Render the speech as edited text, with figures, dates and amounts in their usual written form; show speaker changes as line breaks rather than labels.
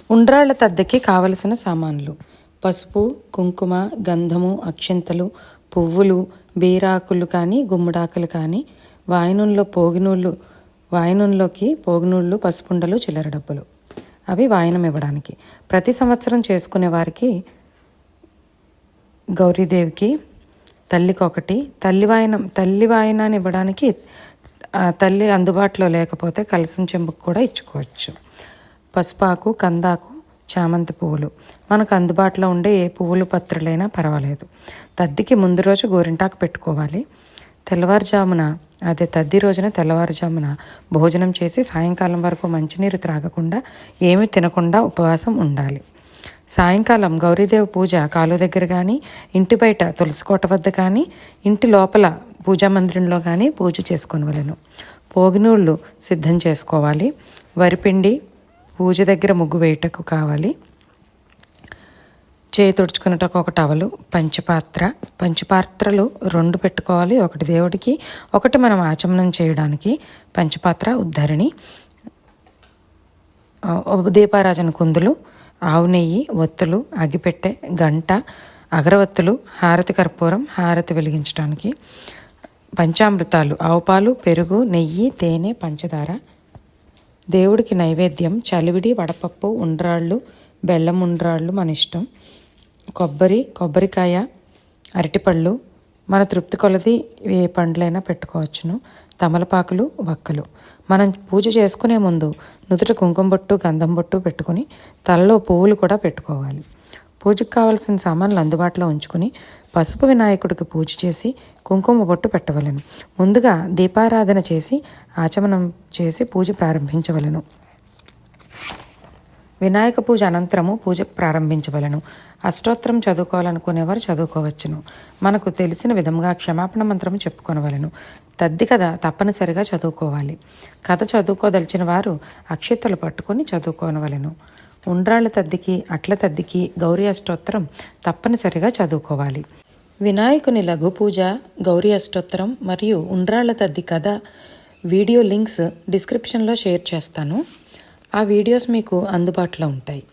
ఉండ్రాళ్ల తద్దకి కావలసిన సామాన్లు: పసుపు, కుంకుమ, గంధము, అక్షింతలు, పువ్వులు, బీరాకులు కానీ గుమ్మడాకులు కానీ, వాయినంలోకి పోగినూళ్ళు, పసుపుండలు, చిల్లర డబ్బులు. అవి వాయనం ఇవ్వడానికి. ప్రతి సంవత్సరం చేసుకునే వారికి గౌరీదేవికి తల్లికొకటి, తల్లి వాయనాన్ని ఇవ్వడానికి తల్లి అందుబాటులో లేకపోతే కలసం చెంబుకు కూడా ఇచ్చుకోవచ్చు. పసుపాకు, కందాకు, చామంతి పువ్వులు మనకు అందుబాటులో ఉండే ఏ పువ్వులు పత్రులైనా పర్వాలేదు. తద్దికి ముందు రోజు గోరింటాకు పెట్టుకోవాలి. తద్ది రోజున తెల్లవారుజామున భోజనం చేసి సాయంకాలం వరకు మంచినీరు త్రాగకుండా ఏమీ తినకుండా ఉపవాసం ఉండాలి. సాయంకాలం గౌరీదేవి పూజ కాలువ దగ్గర కానీ, ఇంటి బయట తులసికోట వద్ద కానీ, ఇంటి లోపల పూజా మందిరంలో కానీ పూజ చేసుకోవలను. పోగినూళ్ళు సిద్ధం చేసుకోవాలి. వరిపిండి పూజ దగ్గర ముగ్గు వేయటకు కావాలి. చేయి తుడుచుకున్నటకు ఒక టవలు, పంచపాత్రలు 2 పెట్టుకోవాలి. ఒకటి దేవుడికి, ఒకటి మనం ఆచమనం చేయడానికి. పంచపాత్ర, ఉద్ధరిణి, దీపారాజన కుందులు, ఆవు నెయ్యి, ఒత్తులు, అగిపెట్టె, గంట, అగరవత్తులు, హారతి కర్పూరం, హారతి వెలిగించడానికి. పంచామృతాలు: ఆవు పాలు, పెరుగు, నెయ్యి, తేనె, పంచదార. దేవుడికి నైవేద్యం: చలివిడి, వడపప్పు, ఉండ్రాళ్ళు, బెల్లం ఉండ్రాళ్ళు మన ఇష్టం. కొబ్బరికాయ, అరటిపళ్ళు, మన తృప్తి కొలది ఏ పండ్లైనా పెట్టుకోవచ్చును. తమలపాకులు, వక్కలు. మనం పూజ చేసుకునే ముందు నుదుట కుంకుమ బొట్టు, గంధం బొట్టు పెట్టుకుని తలలో పువ్వులు కూడా పెట్టుకోవాలి. పూజకు కావలసిన సామాన్లు అందుబాటులో ఉంచుకుని పసుపు వినాయకుడికి పూజ చేసి కుంకుమ బొట్టు పెట్టవలెను. ముందుగా దీపారాధన చేసి ఆచమనం చేసి పూజ ప్రారంభించవలెను. వినాయక పూజ అనంతరము పూజ ప్రారంభించవలను. అష్టోత్తరం చదువుకోవాలనుకునేవారు చదువుకోవచ్చును. మనకు తెలిసిన విధంగా క్షమాపణ మంత్రం చెప్పుకొనవలను. తద్ది కథ తప్పనిసరిగా చదువుకోవాలి. కథ చదువుకోదలిచిన వారు అక్షింతలు పట్టుకొని చదువుకోనవలను. ఉండ్రాళ్ళ తద్దికి, అట్ల తద్దికి గౌరీ అష్టోత్తరం తప్పనిసరిగా చదువుకోవాలి. వినాయకుని లఘు పూజ, గౌరీ అష్టోత్తరం మరియు ఉండ్రాళ్ళ తద్ది కథ వీడియో లింక్స్ డిస్క్రిప్షన్లో షేర్ చేస్తాను. ఆ వీడియోస్ మీకు అందుబాటులో ఉంటాయి.